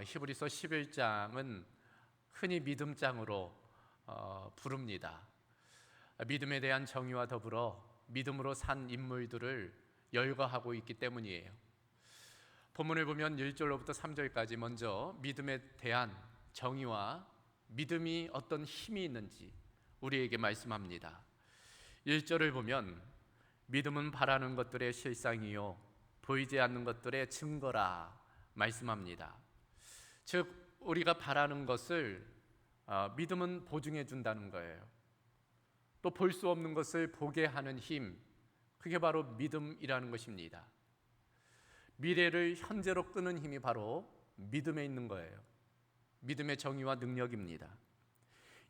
히브리서 11장은 흔히 믿음장으로 부릅니다. 믿음에 대한 정의와 더불어 믿음으로 산 인물들을 열거하고 있기 때문이에요. 본문을 보면 1절로부터 3절까지 먼저 믿음에 대한 정의와 믿음이 어떤 힘이 있는지 우리에게 말씀합니다. 1절을 보면 믿음은 바라는 것들의 실상이요 보이지 않는 것들의 증거라 말씀합니다. 즉 우리가 바라는 것을 믿음은 보증해 준다는 거예요. 또 볼 수 없는 것을 보게 하는 힘, 그게 바로 믿음이라는 것입니다. 미래를 현재로 끄는 힘이 바로 믿음에 있는 거예요. 믿음의 정의와 능력입니다.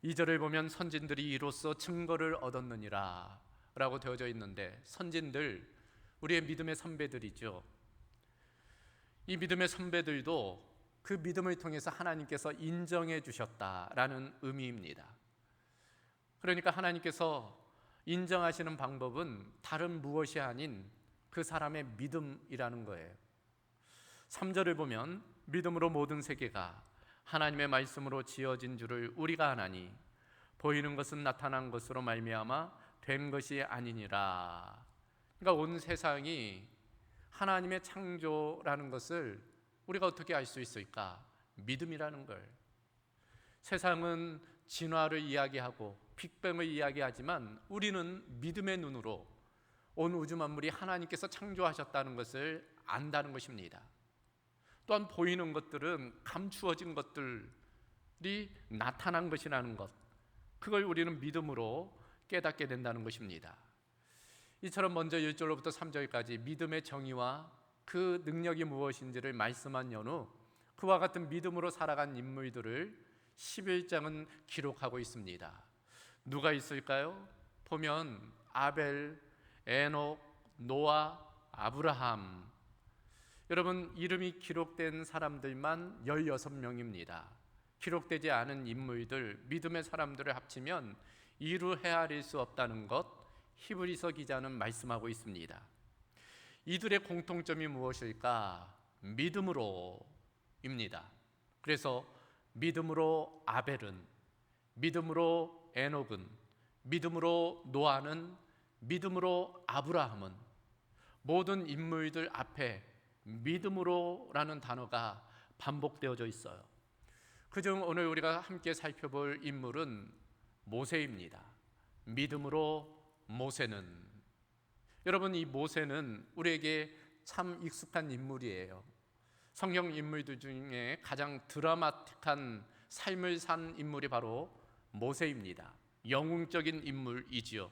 2절을 보면 선진들이 이로써 증거를 얻었느니라 라고 되어져 있는데, 선진들, 우리의 믿음의 선배들이죠. 이 믿음의 선배들도 그 믿음을 통해서 하나님께서 인정해 주셨다라는 의미입니다. 그러니까 하나님께서 인정하시는 방법은 다른 무엇이 아닌 그 사람의 믿음이라는 거예요. 3절을 보면 믿음으로 모든 세계가 하나님의 말씀으로 지어진 줄을 우리가 아나니 보이는 것은 나타난 것으로 말미암아 된 것이 아니니라. 그러니까 온 세상이 하나님의 창조라는 것을 우리가 어떻게 알 수 있을까? 믿음이라는 걸. 세상은 진화를 이야기하고 빅뱅을 이야기하지만 우리는 믿음의 눈으로 온 우주 만물이 하나님께서 창조하셨다는 것을 안다는 것입니다. 또한 보이는 것들은 감추어진 것들이 나타난 것이라는 것, 그걸 우리는 믿음으로 깨닫게 된다는 것입니다. 이처럼 먼저 1절로부터 3절까지 믿음의 정의와 그 능력이 무엇인지를 말씀한 연후 그와 같은 믿음으로 살아간 인물들을 11장은 기록하고 있습니다. 누가 있을까요? 보면 아벨, 에녹, 노아, 아브라함. 여러분, 이름이 기록된 사람들만 16명입니다. 기록되지 않은 인물들, 믿음의 사람들을 합치면 이루 헤아릴 수 없다는 것, 히브리서 기자는 말씀하고 있습니다. 이들의 공통점이 무엇일까? 믿음으로입니다. 그래서 믿음으로 아벨은, 믿음으로 에녹은, 믿음으로 노아는, 믿음으로 아브라함은, 모든 인물들 앞에 믿음으로라는 단어가 반복되어져 있어요. 그중 오늘 우리가 함께 살펴볼 인물은 모세입니다. 믿음으로 모세는, 여러분, 이 모세는 우리에게 참 익숙한 인물이에요. 성경 인물들 중에 가장 드라마틱한 삶을 산 인물이 바로 모세입니다. 영웅적인 인물이지요.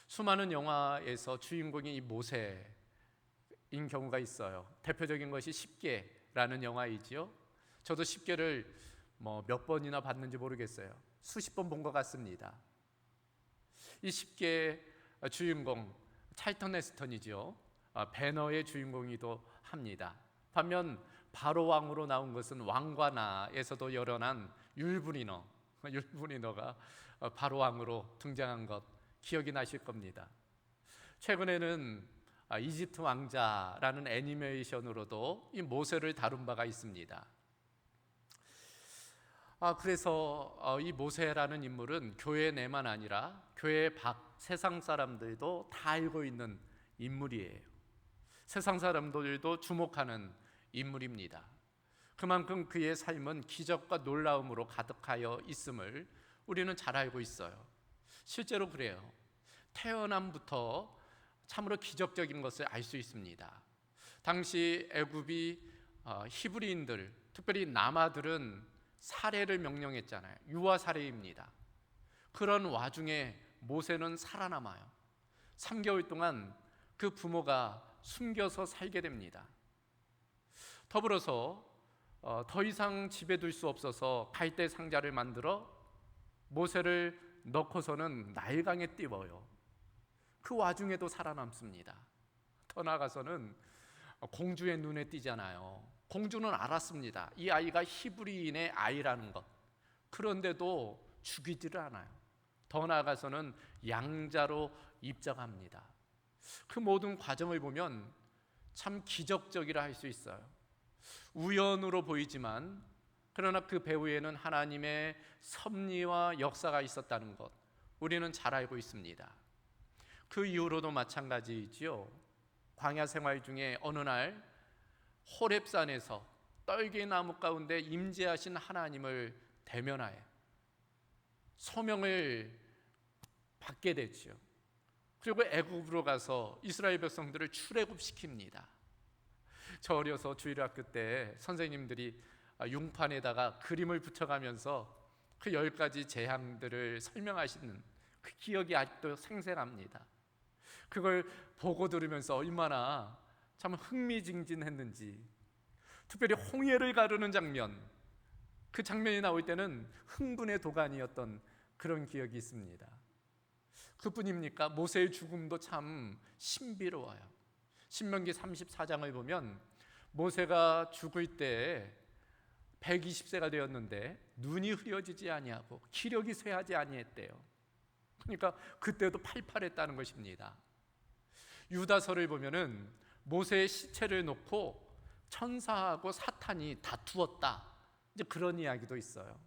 수많은 영화에서 주인공이 이 모세인 경우가 있어요. 대표적인 것이 10개라는 영화이지요. 저도 10개를 몇 번이나 봤는지 모르겠어요. 수십 번 본 것 같습니다. 이 10개의 주인공 찰턴 헤스턴이죠. 배너의 주인공이기도 합니다. 반면 바로 왕으로 나온 것은 왕과 나에서도 열어난 율브리너가 바로 왕으로 등장한 것 기억이 나실 겁니다. 최근에는 이집트 왕자라는 애니메이션으로도 이 모세를 다룬 바가 있습니다. 그래서 이 모세라는 인물은 교회 내만 아니라 교회 밖 세상 사람들도 다 알고 있는 인물이에요. 세상 사람들도 주목하는 인물입니다. 그만큼 그의 삶은 기적과 놀라움으로 가득하여 있음을 우리는 잘 알고 있어요. 실제로 그래요. 태어남부터 참으로 기적적인 것을 알 수 있습니다. 당시 애굽이 히브리인들, 특별히 남아들은 살해를 명령했잖아요. 유아 살해입니다. 그런 와중에 모세는 살아남아요. 3개월 동안 그 부모가 숨겨서 살게 됩니다. 더불어서 더 이상 집에 둘 수 없어서 갈대 상자를 만들어 모세를 넣고서는 나일강에 띄워요. 그 와중에도 살아남습니다. 더 나아가서는 공주의 눈에 띄잖아요. 공주는 알았습니다. 이 아이가 히브리인의 아이라는 것. 그런데도 죽이지를 않아요. 더 나아가서는 양자로 입장합니다. 그 모든 과정을 보면 참 기적적이라 할 수 있어요. 우연으로 보이지만 그러나 그 배후에는 하나님의 섭리와 역사가 있었다는 것 우리는 잘 알고 있습니다. 그 이후로도 마찬가지이지요. 광야 생활 중에 어느 날 호렙산에서 떨기나무 가운데 임재하신 하나님을 대면하여 소명을 받게 되지요. 그리고 애굽으로 가서 이스라엘 백성들을 출애굽시킵니다. 저 어려서 주일학교 때 선생님들이 융판에다가 그림을 붙여가면서 그 10가지 재앙들을 설명하시는 그 기억이 아직도 생생합니다. 그걸 보고 들으면서 얼마나 참 흥미진진했는지, 특별히 홍해를 가르는 장면, 그 장면이 나올 때는 흥분의 도가니였던 그런 기억이 있습니다. 그뿐입니까? 모세의 죽음도 참 신비로워요. 신명기 34장을 보면 모세가 죽을 때 120세가 되었는데 눈이 흐려지지 아니하고 기력이 쇠하지 아니했대요. 그러니까 그때도 팔팔했다는 것입니다. 유다서를 보면은 모세의 시체를 놓고 천사하고 사탄이 다투었다, 이제 그런 이야기도 있어요.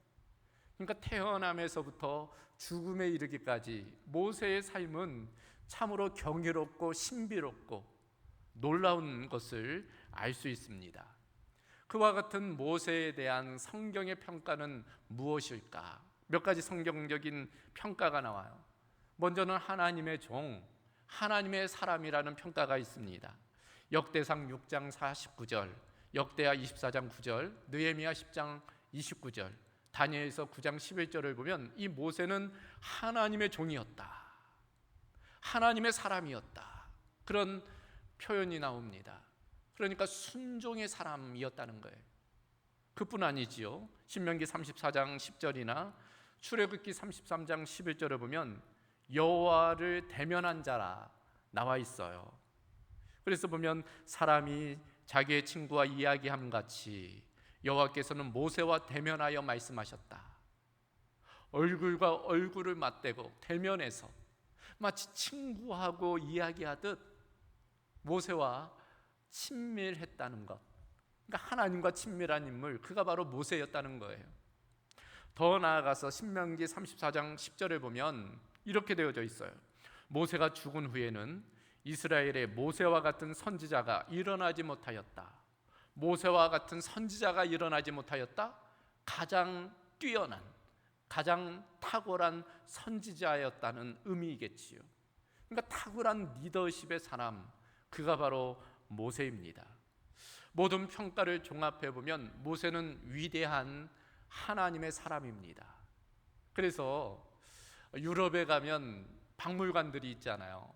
그러니까 태어남에서부터 죽음에 이르기까지 모세의 삶은 참으로 경이롭고 신비롭고 놀라운 것을 알 수 있습니다. 그와 같은 모세에 대한 성경의 평가는 무엇일까? 몇 가지 성경적인 평가가 나와요. 먼저는 하나님의 종, 하나님의 사람이라는 평가가 있습니다. 역대상 6장 49절, 역대하 24장 9절, 느헤미야 10장 29절, 다니엘서 9장 11절을 보면 이 모세는 하나님의 종이었다, 하나님의 사람이었다, 그런 표현이 나옵니다. 그러니까 순종의 사람이었다는 거예요. 그뿐 아니지요. 신명기 34장 10절이나 출애굽기 33장 11절을 보면 여호와를 대면한 자라 나와 있어요. 그래서 보면 사람이 자기의 친구와 이야기함 같이 여호와께서는 모세와 대면하여 말씀하셨다. 얼굴과 얼굴을 맞대고 대면해서 마치 친구하고 이야기하듯 모세와 친밀했다는 것. 그러니까 하나님과 친밀한 인물, 그가 바로 모세였다는 거예요. 더 나아가서 신명기 34장 10절에 보면 이렇게 되어져 있어요. 모세가 죽은 후에는 이스라엘에 모세와 같은 선지자가 일어나지 못하였다. 모세와 같은 선지자가 일어나지 못하였다? 가장 뛰어난, 가장 탁월한 선지자였다는 의미이겠지요. 그러니까 탁월한 리더십의 사람, 그가 바로 모세입니다. 모든 평가를 종합해 보면 모세는 위대한 하나님의 사람입니다. 그래서 유럽에 가면 박물관들이 있잖아요.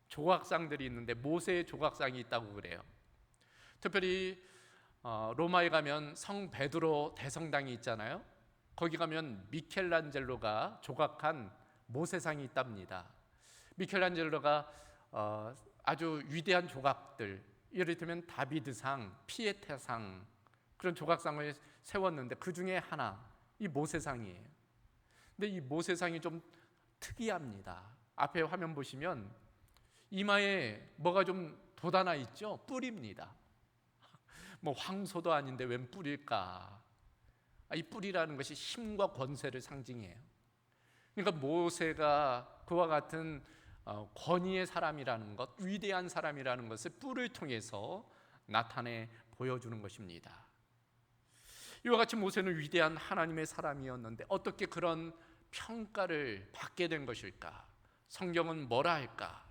조각상들이 있는데 모세의 조각상이 있다고 그래요. 특별히 로마에 가면 성 베드로 대성당이 있잖아요. 거기 가면 미켈란젤로가 조각한 모세상이 있답니다. 미켈란젤로가 아주 위대한 조각들, 예를 들면 다비드상, 피에타상, 그런 조각상을 세웠는데 그 중에 하나, 이 모세상이에요. 근데 이 모세상이 좀 특이합니다. 앞에 화면 보시면 이마에 뭐가 좀 돋아나 있죠? 뿔입니다. 뭐 황소도 아닌데 웬 뿔일까? 이 뿔이라는 것이 힘과 권세를 상징해요. 그러니까 모세가 그와 같은 권위의 사람이라는 것, 위대한 사람이라는 것을 뿔을 통해서 나타내 보여주는 것입니다. 이와 같이 모세는 위대한 하나님의 사람이었는데 어떻게 그런 평가를 받게 된 것일까? 성경은 뭐라 할까?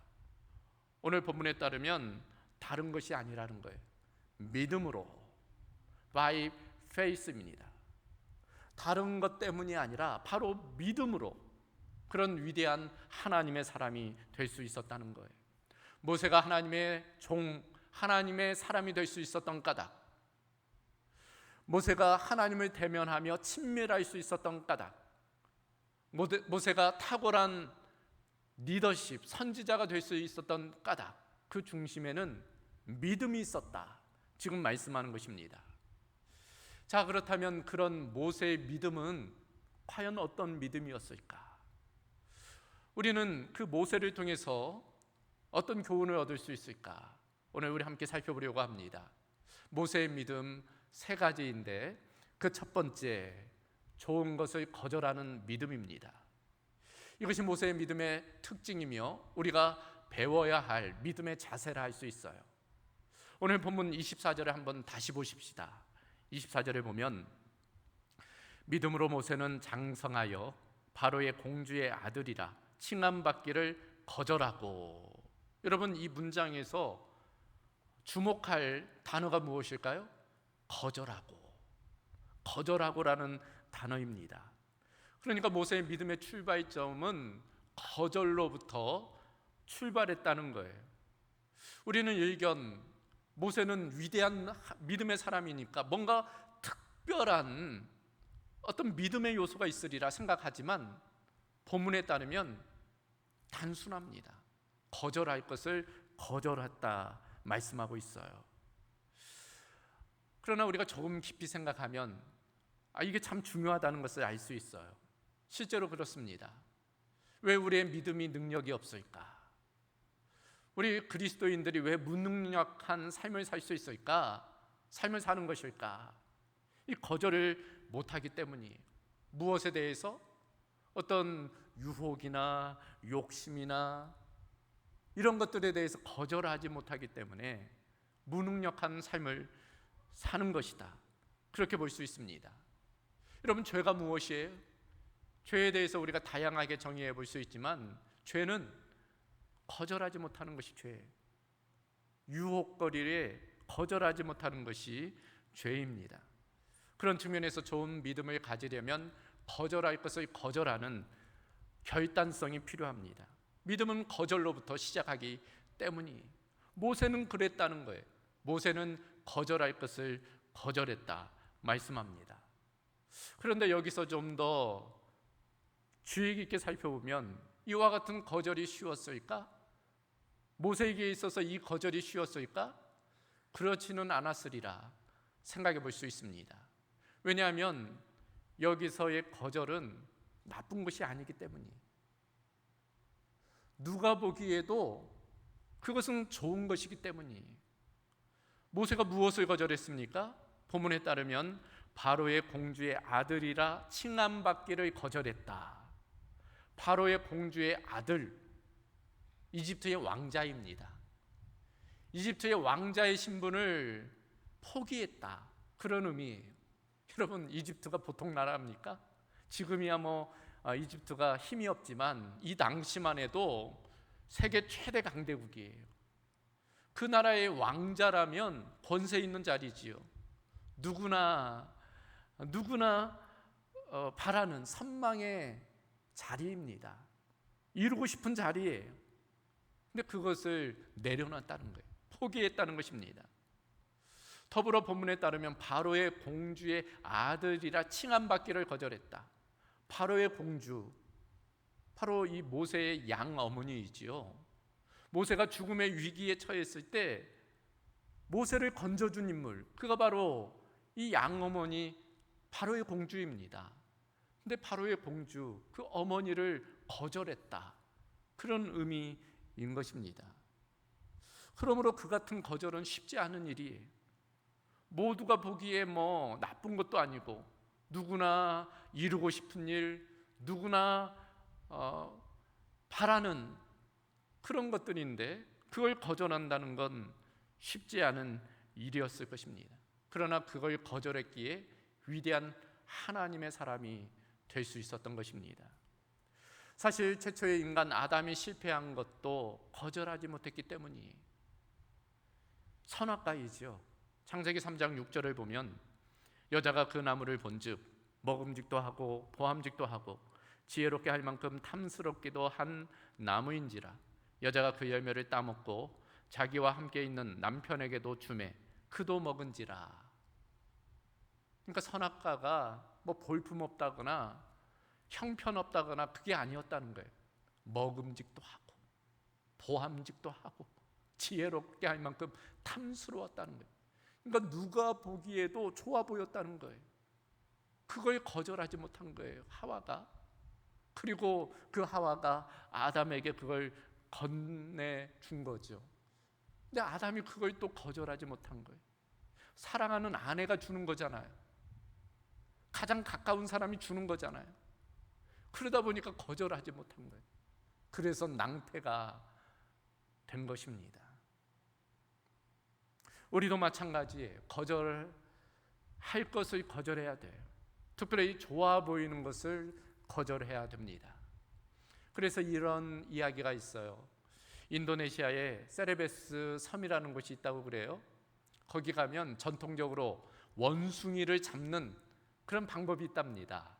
오늘 본문에 따르면 다른 것이 아니라는 거예요. 믿음으로, by faith입니다. 다른 것 때문이 아니라 바로 믿음으로 그런 위대한 하나님의 사람이 될 수 있었다는 거예요. 모세가 하나님의 종, 하나님의 사람이 될 수 있었던 까닭, 모세가 하나님을 대면하며 친밀할 수 있었던 까닭, 모세가 탁월한 리더십, 선지자가 될 수 있었던 까닭, 그 중심에는 믿음이 있었다, 지금 말씀하는 것입니다. 자, 그렇다면 그런 모세의 믿음은 과연 어떤 믿음이었을까? 우리는 그 모세를 통해서 어떤 교훈을 얻을 수 있을까? 오늘 우리 함께 살펴보려고 합니다. 모세의 믿음 세 가지인데 그 첫 번째, 좋은 것을 거절하는 믿음입니다. 이것이 모세의 믿음의 특징이며 우리가 배워야 할 믿음의 자세라 할 수 있어요. 오늘 본문 24절을 한번 다시 보십시다. 24절에 보면 믿음으로 모세는 장성하여 바로의 공주의 아들이라 칭함받기를 거절하고. 여러분, 이 문장에서 주목할 단어가 무엇일까요? 거절하고라는 단어입니다. 그러니까 모세의 믿음의 출발점은 거절로부터 출발했다는 거예요. 우리는 일견 모세는 위대한 믿음의 사람이니까 뭔가 특별한 어떤 믿음의 요소가 있으리라 생각하지만 본문에 따르면 단순합니다. 거절할 것을 거절했다 말씀하고 있어요. 그러나 우리가 조금 깊이 생각하면 이게 참 중요하다는 것을 알 수 있어요. 실제로 그렇습니다. 왜 우리의 믿음이 능력이 없을까? 우리 그리스도인들이 왜 무능력한 삶을 살 수 있을까? 삶을 사는 것일까? 이 거절을 못하기 때문이에요. 무엇에 대해서? 어떤 유혹이나 욕심이나 이런 것들에 대해서 거절하지 못하기 때문에 무능력한 삶을 사는 것이다. 그렇게 볼 수 있습니다. 여러분, 죄가 무엇이에요? 죄에 대해서 우리가 다양하게 정의해 볼 수 있지만 죄는 거절하지 못하는 것이 죄예요. 유혹거리에 거절하지 못하는 것이 죄입니다. 그런 측면에서 좋은 믿음을 가지려면 거절할 것을 거절하는 결단성이 필요합니다. 믿음은 거절로부터 시작하기 때문이에요. 모세는 그랬다는 거예요. 모세는 거절할 것을 거절했다 말씀합니다. 그런데 여기서 좀 더 주의 깊게 살펴보면 이와 같은 거절이 쉬웠을까? 모세에게 있어서 이 거절이 쉬웠을까? 그렇지는 않았으리라 생각해 볼 수 있습니다. 왜냐하면 여기서의 거절은 나쁜 것이 아니기 때문이에요. 누가 보기에도 그것은 좋은 것이기 때문이에요. 모세가 무엇을 거절했습니까? 본문에 따르면 바로의 공주의 아들이라 칭함받기를 거절했다. 바로의 공주의 아들, 이집트의 왕자입니다. 이집트의 왕자의 신분을 포기했다. 그런 의미예요. 여러분, 이집트가 보통 나라입니까? 지금이야 이집트가 힘이 없지만 이 당시만 해도 세계 최대 강대국이에요. 그 나라의 왕자라면 권세 있는 자리지요. 누구나 바라는 선망의 자리입니다. 이루고 싶은 자리예요. 근데 그것을 내려놨다는 거예요. 포기했다는 것입니다. 더불어 본문에 따르면 바로의 공주의 아들이라 칭함받기를 거절했다. 바로의 공주, 바로 이 모세의 양어머니이지요. 모세가 죽음의 위기에 처했을 때 모세를 건져준 인물, 그가 바로 이 양어머니 바로의 공주입니다. 근데 바로의 공주, 그 어머니를 거절했다. 그런 의미인 것입니다. 그러므로 그 같은 거절은 쉽지 않은 일이에요. 모두가 보기에 나쁜 것도 아니고 누구나 이루고 싶은 일, 누구나 바라는 그런 것들인데 그걸 거절한다는 건 쉽지 않은 일이었을 것입니다. 그러나 그걸 거절했기에 위대한 하나님의 사람이 될 수 있었던 것입니다. 사실 최초의 인간 아담이 실패한 것도 거절하지 못했기 때문이에요. 선악과이죠. 창세기 3장 6절을 보면 여자가 그 나무를 본즉 먹음직도 하고 보암직도 하고 지혜롭게 할 만큼 탐스럽기도 한 나무인지라 여자가 그 열매를 따먹고 자기와 함께 있는 남편에게도 주매 그도 먹은지라. 그러니까 선악과가 볼품없다거나 형편없다거나 그게 아니었다는 거예요. 먹음직도 하고 보암직도 하고 지혜롭게 할 만큼 탐스러웠다는 거예요. 그러니까 누가 보기에도 좋아 보였다는 거예요. 그걸 거절하지 못한 거예요, 하와가. 그리고 그 하와가 아담에게 그걸 건네준 거죠. 근데 아담이 그걸 또 거절하지 못한 거예요. 사랑하는 아내가 주는 거잖아요. 가장 가까운 사람이 주는 거잖아요. 그러다 보니까 거절하지 못한 거예요. 그래서 낭패가 된 것입니다. 우리도 마찬가지예요. 거절할 것을 거절해야 돼요. 특별히 좋아 보이는 것을 거절해야 됩니다. 그래서 이런 이야기가 있어요. 인도네시아에 세레베스 섬이라는 곳이 있다고 그래요. 거기 가면 전통적으로 원숭이를 잡는 그런 방법이 있답니다.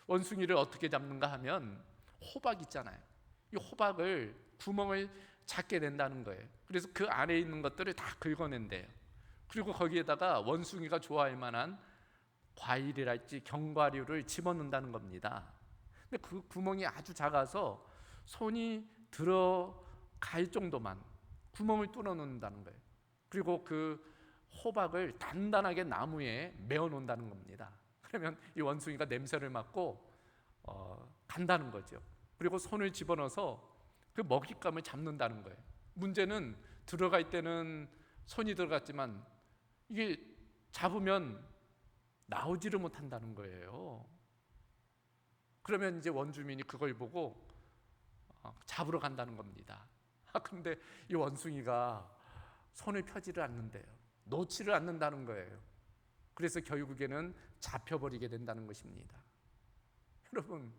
원숭이를 어떻게 잡는가 하면 호박 있잖아요. 이 호박을 구멍을 작게 낸다는 거예요. 그래서 그 안에 있는 것들을 다 긁어낸대요. 그리고 거기에다가 원숭이가 좋아할 만한 과일이랄지 견과류를 집어넣는다는 겁니다. 근데 그 구멍이 아주 작아서 손이 들어갈 정도만 구멍을 뚫어 놓는다는 거예요. 그리고 그 호박을 단단하게 나무에 메어 놓는다는 겁니다. 그러면 이 원숭이가 냄새를 맡고 간다는 거죠. 그리고 손을 집어넣어서 그 먹잇감을 잡는다는 거예요. 문제는 들어갈 때는 손이 들어갔지만 이게 잡으면 나오지를 못한다는 거예요. 그러면 이제 원주민이 그걸 보고 잡으러 간다는 겁니다. 근데 이 원숭이가 손을 펴지를 않는데요. 놓지를 않는다는 거예요. 그래서 결국에는 잡혀버리게 된다는 것입니다. 여러분,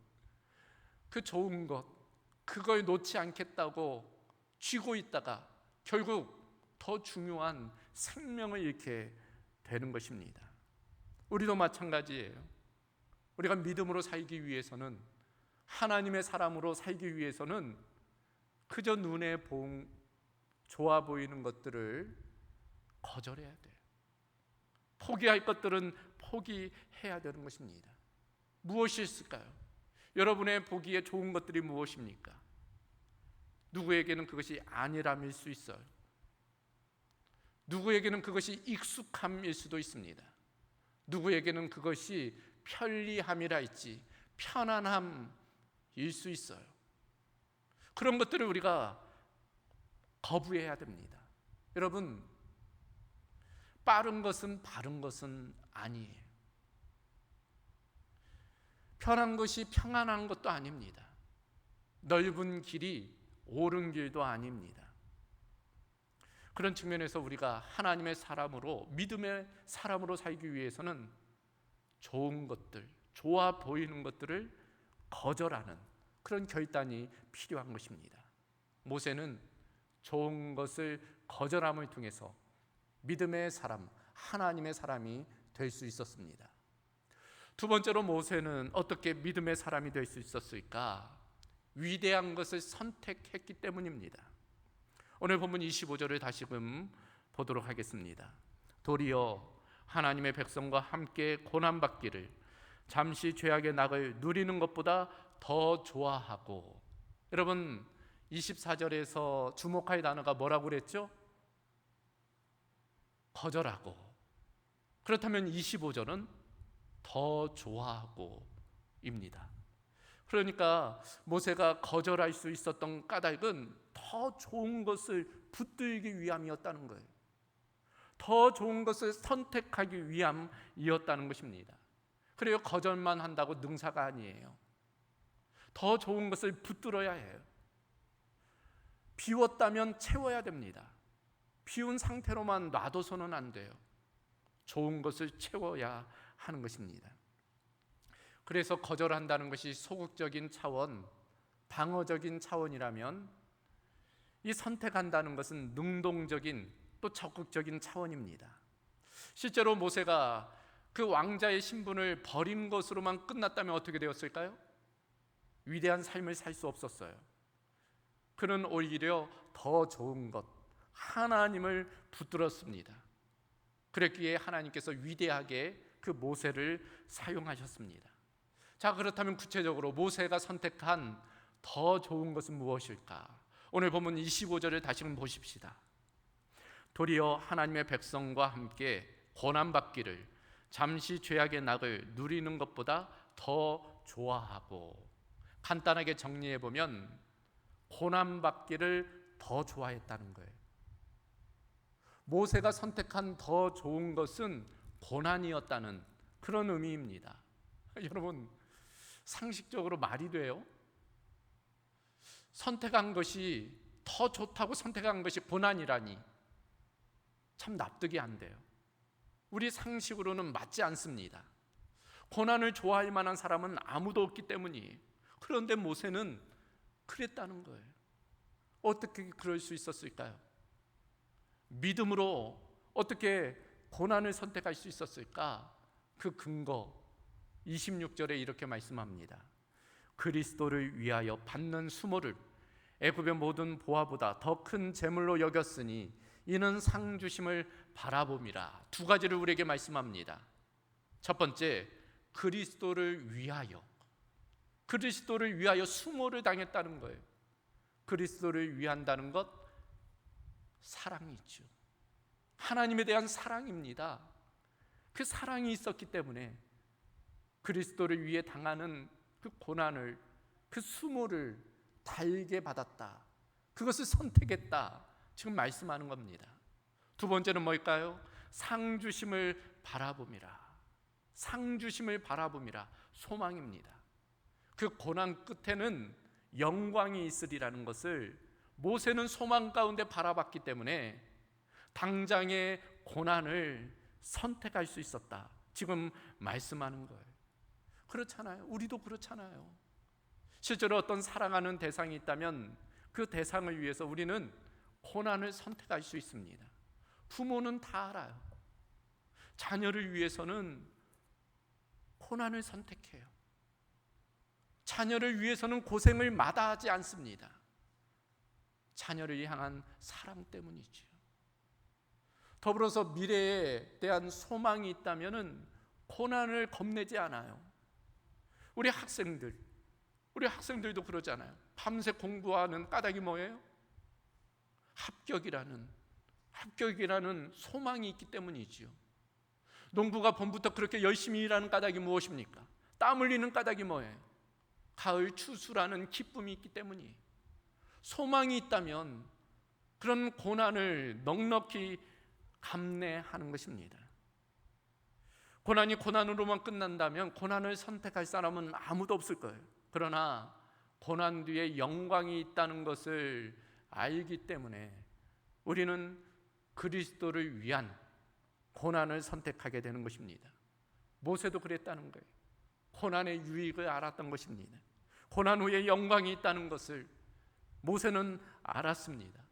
그 좋은 것, 그걸 놓지 않겠다고 쥐고 있다가 결국 더 중요한 생명을 잃게 되는 것입니다. 우리도 마찬가지예요. 우리가 믿음으로 살기 위해서는, 하나님의 사람으로 살기 위해서는 그저 눈에 좋아 보이는 것들을 거절해야 돼요. 포기할 것들은 포기해야 되는 것입니다. 무엇이 있을까요? 여러분의 보기에 좋은 것들이 무엇입니까? 누구에게는 그것이 안일함일 수 있어요. 누구에게는 그것이 익숙함일 수도 있습니다. 누구에게는 그것이 편리함이랄지 편안함일 수 있어요. 그런 것들을 우리가 거부해야 됩니다. 여러분, 빠른 것은 바른 것은 아니에요. 편한 것이 평안한 것도 아닙니다. 넓은 길이 옳은 길도 아닙니다. 그런 측면에서 우리가 하나님의 사람으로, 믿음의 사람으로 살기 위해서는 좋은 것들, 좋아 보이는 것들을 거절하는 그런 결단이 필요한 것입니다. 모세는 좋은 것을 거절함을 통해서 믿음의 사람, 하나님의 사람이 될 수 있었습니다. 두 번째로 모세는 어떻게 믿음의 사람이 될 수 있었을까? 위대한 것을 선택했기 때문입니다. 오늘 본문 25절을 다시금 보도록 하겠습니다. 도리어 하나님의 백성과 함께 고난받기를 잠시 죄악의 낙을 누리는 것보다 더 좋아하고. 여러분, 24절에서 주목할 단어가 뭐라고 그랬죠? 거절하고. 그렇다면 25절은 더 좋아하고 입니다. 그러니까 모세가 거절할 수 있었던 까닭은 더 좋은 것을 붙들기 위함이었다는 거예요. 더 좋은 것을 선택하기 위함이었다는 것입니다. 그래요, 거절만 한다고 능사가 아니에요. 더 좋은 것을 붙들어야 해요. 비웠다면 채워야 됩니다. 비운 상태로만 놔둬서는 안 돼요. 좋은 것을 채워야 하는 것입니다. 그래서 거절한다는 것이 소극적인 차원, 방어적인 차원이라면 이 선택한다는 것은 능동적인 또 적극적인 차원입니다. 실제로 모세가 그 왕자의 신분을 버린 것으로만 끝났다면 어떻게 되었을까요? 위대한 삶을 살 수 없었어요. 그는 오히려 더 좋은 것, 하나님을 붙들었습니다. 그랬기에 하나님께서 위대하게 그 모세를 사용하셨습니다. 자, 그렇다면 구체적으로 모세가 선택한 더 좋은 것은 무엇일까? 오늘 본문 25절을 다시 한번 보십시다. 도리어 하나님의 백성과 함께 고난받기를 잠시 죄악의 낙을 누리는 것보다 더 좋아하고. 간단하게 정리해 보면 고난받기를 더 좋아했다는 거예요. 모세가 선택한 더 좋은 것은 고난이었다는 그런 의미입니다. 여러분, 상식적으로 말이 돼요? 선택한 것이 더 좋다고 선택한 것이 고난이라니 참 납득이 안 돼요. 우리 상식으로는 맞지 않습니다. 고난을 좋아할 만한 사람은 아무도 없기 때문이에요. 그런데 모세는 그랬다는 거예요. 어떻게 그럴 수 있었을까요? 믿음으로 어떻게 고난을 선택할 수 있었을까? 그 근거 26절에 이렇게 말씀합니다. 그리스도를 위하여 받는 수모를 애굽의 모든 보화보다 더 큰 재물로 여겼으니 이는 상 주심을 바라봄이라. 두 가지를 우리에게 말씀합니다. 첫 번째, 그리스도를 위하여 수모를 당했다는 거예요. 그리스도를 위한다는 것, 사랑이 있죠. 하나님에 대한 사랑입니다. 그 사랑이 있었기 때문에 그리스도를 위해 당하는 그 고난을, 그 수모를 달게 받았다. 그것을 선택했다. 지금 말씀하는 겁니다. 두 번째는 뭘까요? 상 주심을 바라봄이라. 상 주심을 바라봄이라. 소망입니다. 그 고난 끝에는 영광이 있으리라는 것을 모세는 소망 가운데 바라봤기 때문에 당장의 고난을 선택할 수 있었다. 지금 말씀하는 거예요. 그렇잖아요. 우리도 그렇잖아요. 실제로 어떤 사랑하는 대상이 있다면 그 대상을 위해서 우리는 고난을 선택할 수 있습니다. 부모는 다 알아요. 자녀를 위해서는 고난을 선택해요. 자녀를 위해서는 고생을 마다하지 않습니다. 자녀를 향한 사랑 때문이죠. 더불어서 미래에 대한 소망이 있다면 고난을 겁내지 않아요. 우리 학생들도 그러잖아요. 밤새 공부하는 까닭이 뭐예요? 합격이라는 소망이 있기 때문이지요. 농부가 봄부터 그렇게 열심히 일하는 까닭이 무엇입니까? 땀 흘리는 까닭이 뭐예요? 가을 추수라는 기쁨이 있기 때문이에요. 소망이 있다면 그런 고난을 넉넉히 감내하는 것입니다. 고난이 고난으로만 끝난다면 고난을 선택할 사람은 아무도 없을 거예요. 그러나 고난 뒤에 영광이 있다는 것을 알기 때문에 우리는 그리스도를 위한 고난을 선택하게 되는 것입니다. 모세도 그랬다는 거예요. 고난의 유익을 알았던 것입니다. 고난 후에 영광이 있다는 것을 모세는 알았습니다.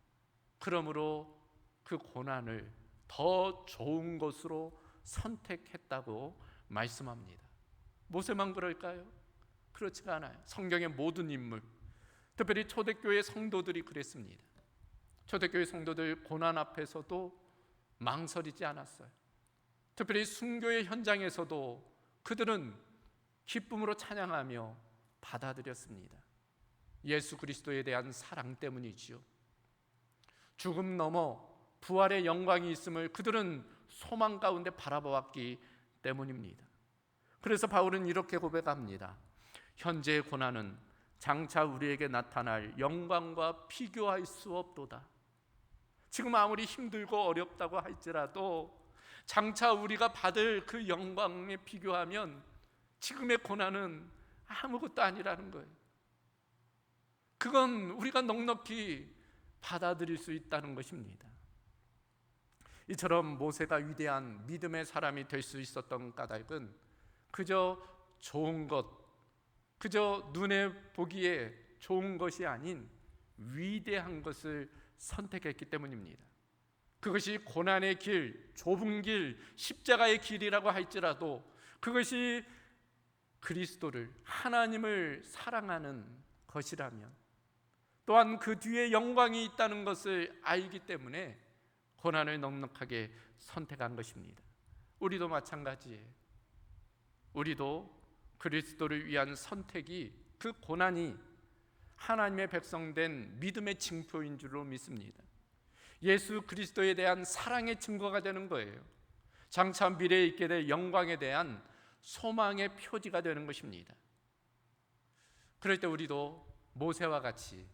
그러므로 그 고난을 더 좋은 것으로 선택했다고 말씀합니다. 모세만 그럴까요? 그렇지가 않아요. 성경의 모든 인물, 특별히 초대교회 성도들이 그랬습니다. 초대교회 성도들 고난 앞에서도 망설이지 않았어요. 특별히 순교의 현장에서도 그들은 기쁨으로 찬양하며 받아들였습니다. 예수 그리스도에 대한 사랑 때문이지요. 죽음 넘어 부활의 영광이 있음을 그들은 소망 가운데 바라보았기 때문입니다. 그래서 바울은 이렇게 고백합니다. 현재의 고난은 장차 우리에게 나타날 영광과 비교할 수 없도다. 지금 아무리 힘들고 어렵다고 할지라도 장차 우리가 받을 그 영광에 비교하면 지금의 고난은 아무것도 아니라는 거예요. 그건 우리가 넉넉히 받아들일 수 있다는 것입니다. 이처럼 모세가 위대한 믿음의 사람이 될 수 있었던 까닭은 그저 좋은 것, 그저 눈에 보기에 좋은 것이 아닌 위대한 것을 선택했기 때문입니다. 그것이 고난의 길, 좁은 길, 십자가의 길이라고 할지라도 그것이 그리스도를, 하나님을 사랑하는 것이라면, 또한 그 뒤에 영광이 있다는 것을 알기 때문에 고난을 넉넉하게 선택한 것입니다. 우리도 마찬가지예요. 우리도 그리스도를 위한 선택이, 그 고난이 하나님의 백성된 믿음의 징표인 줄로 믿습니다. 예수 그리스도에 대한 사랑의 증거가 되는 거예요. 장차 미래에 있게 될 영광에 대한 소망의 표지가 되는 것입니다. 그럴 때 우리도 모세와 같이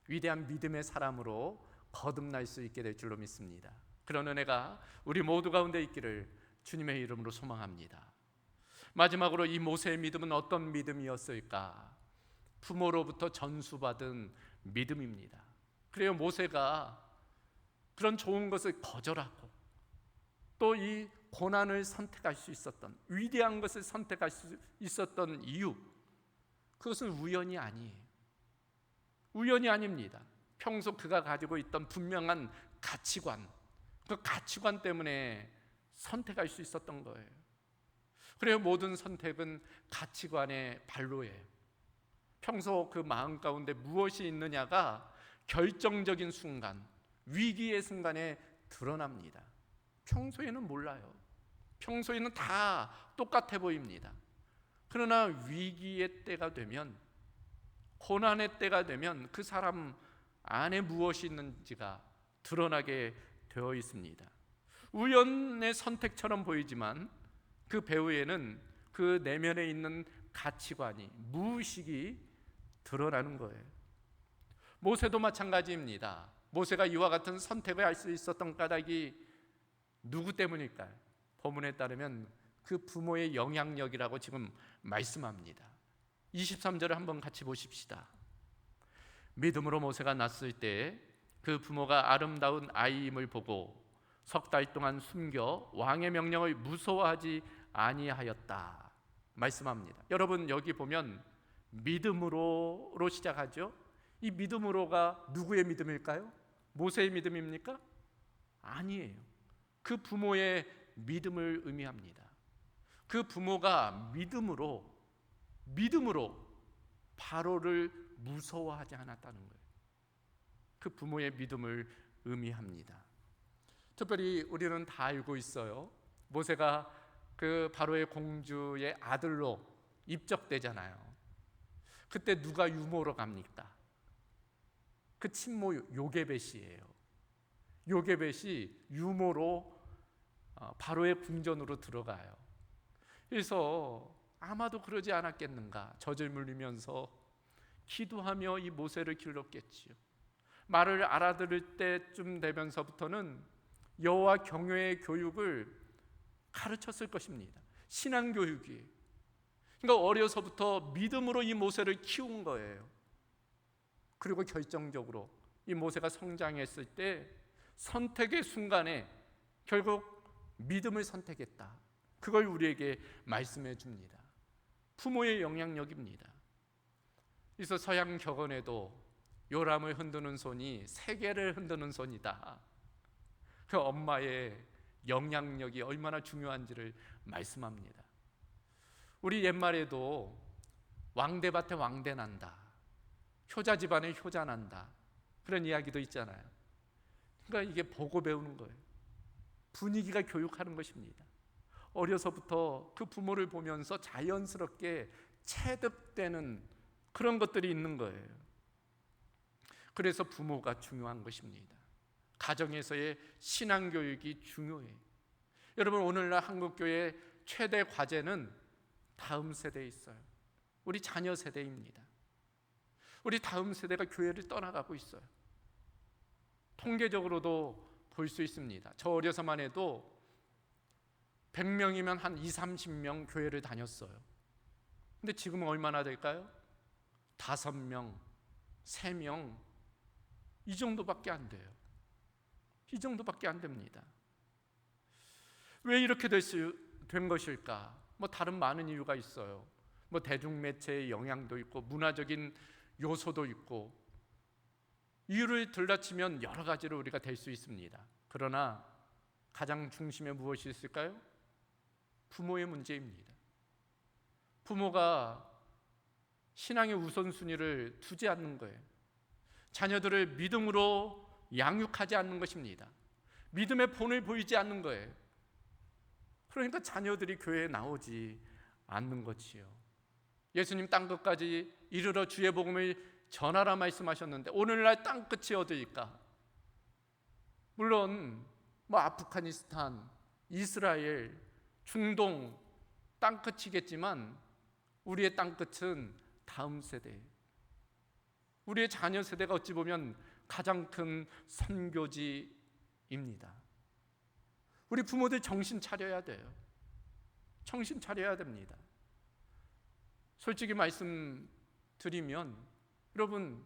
위대한 믿음의 사람으로 거듭날 수 있게 될 줄로 믿습니다. 그런 은혜가 우리 모두 가운데 있기를 주님의 이름으로 소망합니다. 마지막으로 이 모세의 믿음은 어떤 믿음이었을까? 부모로부터 전수받은 믿음입니다. 그래요, 모세가 그런 좋은 것을 거절하고 또 이 고난을 선택할 수 있었던, 위대한 것을 선택할 수 있었던 이유, 그것은 우연이 아니에요. 우연이 아닙니다. 평소 그가 가지고 있던 분명한 가치관, 그 가치관 때문에 선택할 수 있었던 거예요. 그래요, 모든 선택은 가치관의 발로예요. 평소 그 마음 가운데 무엇이 있느냐가 결정적인 순간, 위기의 순간에 드러납니다. 평소에는 몰라요. 평소에는 다 똑같아 보입니다. 그러나 위기의 때가 되면, 고난의 때가 되면 그 사람 안에 무엇이 있는지가 드러나게 되어 있습니다. 우연의 선택처럼 보이지만 그 배후에는 그 내면에 있는 가치관이, 무의식이 드러나는 거예요. 모세도 마찬가지입니다. 모세가 이와 같은 선택을 할 수 있었던 까닭이 누구 때문일까요? 본문에 따르면 그 부모의 영향력이라고 지금 말씀합니다. 23절을 한번 같이 보십시다. 믿음으로 모세가 낳았을 때 그 부모가 아름다운 아이임을 보고 석 달 동안 숨겨 왕의 명령을 무서워하지 아니하였다 말씀합니다. 여러분, 여기 보면 믿음으로로 시작하죠. 이 믿음으로가 누구의 믿음일까요? 모세의 믿음입니까? 아니에요. 그 부모의 믿음을 의미합니다. 그 부모가 믿음으로 바로를 무서워하지 않았다는 거예요. 그 부모의 믿음을 의미합니다. 특별히 우리는 다 알고 있어요. 모세가 그 바로의 공주의 아들로 입적되잖아요. 그때 누가 유모로 갑니까? 그 친모 요게벳이에요. 요게벳이 유모로 바로의 궁전으로 들어가요. 그래서 아마도 그러지 않았겠는가, 젖을 물리면서 기도하며 이 모세를 길렀겠지요. 말을 알아들을 때쯤 되면서부터는 여호와 경외의 교육을 가르쳤을 것입니다. 신앙 교육이. 그러니까 어려서부터 믿음으로 이 모세를 키운 거예요. 그리고 결정적으로 이 모세가 성장했을 때 선택의 순간에 결국 믿음을 선택했다. 그걸 우리에게 말씀해 줍니다. 부모의 영향력입니다. 그래서 서양 격언에도 요람을 흔드는 손이 세계를 흔드는 손이다. 그 엄마의 영향력이 얼마나 중요한지를 말씀합니다. 우리 옛말에도 왕대밭에 왕대 난다, 효자 집안에 효자 난다, 그런 이야기도 있잖아요. 그러니까 이게 보고 배우는 거예요. 분위기가 교육하는 것입니다. 어려서부터 그 부모를 보면서 자연스럽게 체득되는 그런 것들이 있는 거예요. 그래서 부모가 중요한 것입니다. 가정에서의 신앙교육이 중요해요. 여러분, 오늘날 한국교회의 최대 과제는 다음 세대에 있어요. 우리 자녀 세대입니다. 우리 다음 세대가 교회를 떠나가고 있어요. 통계적으로도 볼 수 있습니다. 저 어려서만 해도 100명이면 한 20-30명 교회를 다녔어요. 근데 지금은 얼마나 될까요? 5명, 3명, 이 정도밖에 안 돼요. 이 정도밖에 안 됩니다. 왜 이렇게 된 것일까? 다른 많은 이유가 있어요. 대중매체의 영향도 있고 문화적인 요소도 있고, 이유를 들라치면 여러 가지로 우리가 될 수 있습니다. 그러나 가장 중심에 무엇이 있을까요? 부모의 문제입니다. 부모가 신앙의 우선순위를 두지 않는 거예요. 자녀들을 믿음으로 양육하지 않는 것입니다. 믿음의 본을 보이지 않는 거예요. 그러니까 자녀들이 교회에 나오지 않는 것이요. 예수님 땅끝까지 이르러 주의 복음을 전하라 말씀하셨는데 오늘날 땅끝이 어디일까? 물론 아프가니스탄, 이스라엘, 중동 땅끝이겠지만 우리의 땅끝은 다음 세대, 우리의 자녀 세대가 어찌 보면 가장 큰 선교지입니다. 우리 부모들 정신 차려야 돼요. 정신 차려야 됩니다. 솔직히 말씀드리면 여러분,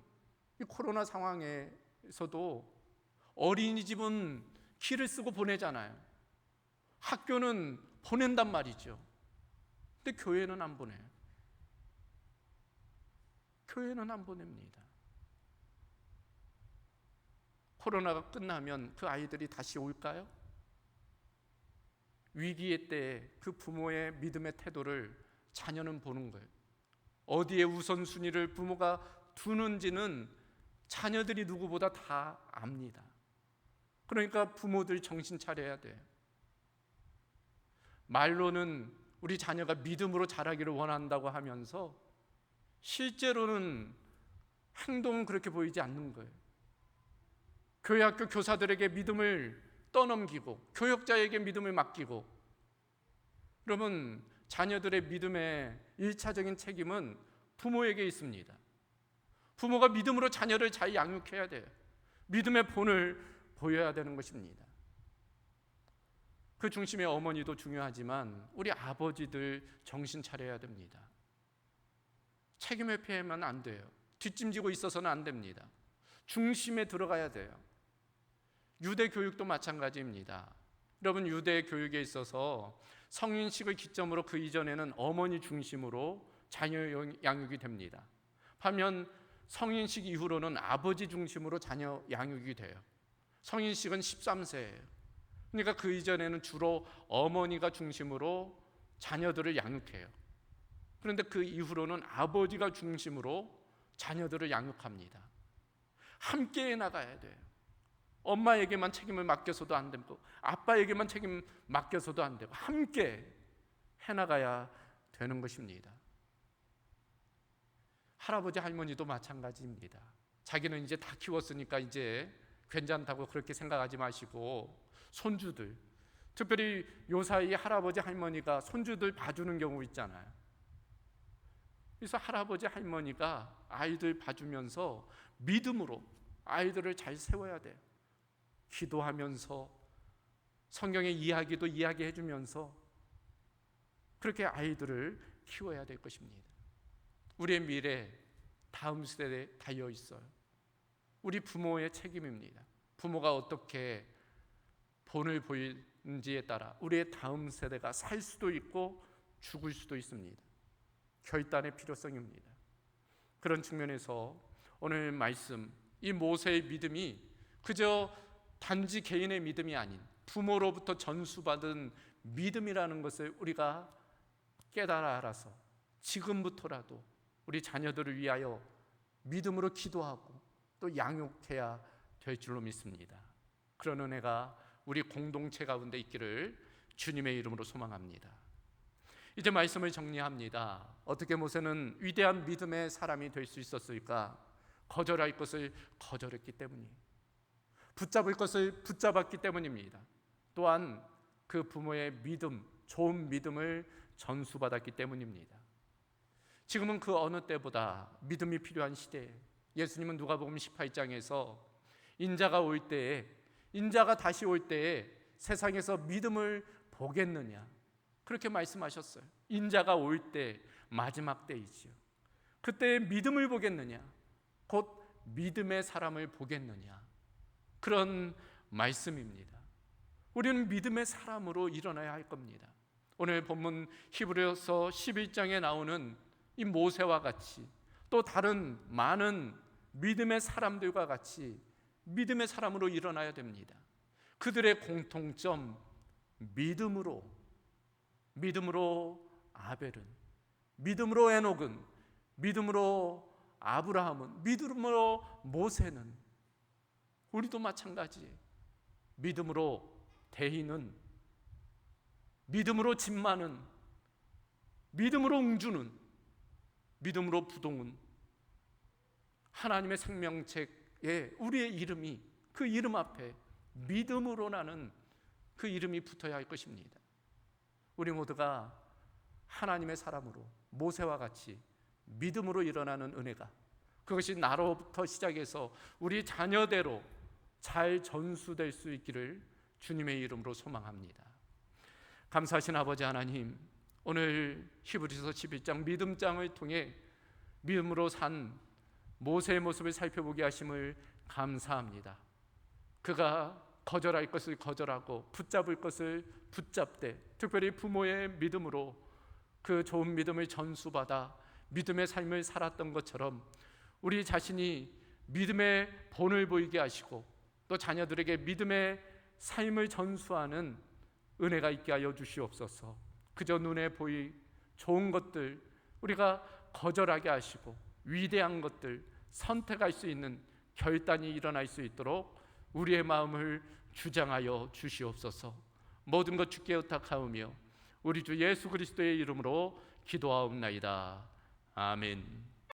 이 코로나 상황에서도 어린이집은 키를 쓰고 보내잖아요. 학교는 보낸단 말이죠. 근데 교회는 안 보내요. 교회는 안 보냅니다. 코로나가 끝나면 그 아이들이 다시 올까요? 위기의 때에 그 부모의 믿음의 태도를 자녀는 보는 거예요. 어디에 우선순위를 부모가 두는지는 자녀들이 누구보다 다 압니다. 그러니까 부모들 정신 차려야 돼요. 말로는 우리 자녀가 믿음으로 자라기를 원한다고 하면서 실제로는 행동은 그렇게 보이지 않는 거예요. 교회 학교 교사들에게 믿음을 떠넘기고 교역자에게 믿음을 맡기고, 그러면 자녀들의 믿음의 1차적인 책임은 부모에게 있습니다. 부모가 믿음으로 자녀를 잘 양육해야 돼요. 믿음의 본을 보여야 되는 것입니다. 그 중심에 어머니도 중요하지만 우리 아버지들 정신 차려야 됩니다. 책임 회피하면 안 돼요. 뒷짐지고 있어서는 안 됩니다. 중심에 들어가야 돼요. 유대 교육도 마찬가지입니다. 여러분, 유대 교육에 있어서 성인식을 기점으로 그 이전에는 어머니 중심으로 자녀 양육이 됩니다. 반면 성인식 이후로는 아버지 중심으로 자녀 양육이 돼요. 성인식은 13세예요. 그러니까 그 이전에는 주로 어머니가 중심으로 자녀들을 양육해요. 그런데 그 이후로는 아버지가 중심으로 자녀들을 양육합니다. 함께 해나가야 돼요. 엄마에게만 책임을 맡겨서도 안 되고 아빠에게만 책임 맡겨서도 안 되고 함께 해나가야 되는 것입니다. 할아버지 할머니도 마찬가지입니다. 자기는 이제 다 키웠으니까 이제 괜찮다고 그렇게 생각하지 마시고 손주들, 특별히 요사이 할아버지 할머니가 손주들 봐주는 경우 있잖아요. 그래서 할아버지 할머니가 아이들 봐주면서 믿음으로 아이들을 잘 세워야 돼요. 기도하면서 성경의 이야기도 이야기해 주면서 그렇게 아이들을 키워야 될 것입니다. 우리의 미래, 다음 세대에 달려 있어요. 우리 부모의 책임입니다. 부모가 어떻게 본을 보이는지에 따라 우리의 다음 세대가 살 수도 있고 죽을 수도 있습니다. 결단의 필요성입니다. 그런 측면에서 오늘 말씀, 이 모세의 믿음이 그저 단지 개인의 믿음이 아닌 부모로부터 전수받은 믿음이라는 것을 우리가 깨달아 알아서 지금부터라도 우리 자녀들을 위하여 믿음으로 기도하고 또 양육해야 될 줄로 믿습니다. 그런 은혜가 우리 공동체 가운데 있기를 주님의 이름으로 소망합니다. 이제 말씀을 정리합니다. 어떻게 모세는 위대한 믿음의 사람이 될 수 있었을까? 거절할 것을 거절했기 때문이에요. 붙잡을 것을 붙잡았기 때문입니다. 또한 그 부모의 믿음, 좋은 믿음을 전수받았기 때문입니다. 지금은 그 어느 때보다 믿음이 필요한 시대에 예수님은 누가복음 18장에서 인자가 올 때에, 인자가 다시 올 때에 세상에서 믿음을 보겠느냐 그렇게 말씀하셨어요. 인자가 올 때 마지막 때이지요. 그때 믿음을 보겠느냐, 곧 믿음의 사람을 보겠느냐, 그런 말씀입니다. 우리는 믿음의 사람으로 일어나야 할 겁니다. 오늘 본문 히브리서 11장에 나오는 이 모세와 같이 또 다른 많은 믿음의 사람들과 같이 믿음의 사람으로 일어나야 됩니다. 그들의 공통점, 믿음으로 아벨은, 믿음으로 에녹은, 믿음으로 아브라함은, 믿음으로 모세는, 우리도 마찬가지예요. 믿음으로 대희는, 믿음으로 진마는, 믿음으로 웅주는, 믿음으로 부동은, 하나님의 생명책에 우리의 이름이, 그 이름 앞에 믿음으로라는 그 이름이 붙어야 할 것입니다. 우리 모두가 하나님의 사람으로 모세와 같이 믿음으로 일어나는 은혜가, 그것이 나로부터 시작해서 우리 자녀대로 잘 전수될 수 있기를 주님의 이름으로 소망합니다. 감사하신 아버지 하나님, 오늘 히브리서 11장 믿음장을 통해 믿음으로 산 모세의 모습을 살펴보게 하심을 감사합니다. 그가 거절할 것을 거절하고 붙잡을 것을 붙잡되, 특별히 부모의 믿음으로 그 좋은 믿음을 전수받아 믿음의 삶을 살았던 것처럼 우리 자신이 믿음의 본을 보이게 하시고 또 자녀들에게 믿음의 삶을 전수하는 은혜가 있게 하여 주시옵소서. 그저 눈에 보이 좋은 것들 우리가 거절하게 하시고 위대한 것들 선택할 수 있는 결단이 일어날 수 있도록 우리의 마음을 주장하여 주시옵소서. 모든 것 주께 의탁하오며 우리 주 예수 그리스도의 이름으로 기도하옵나이다. 아멘.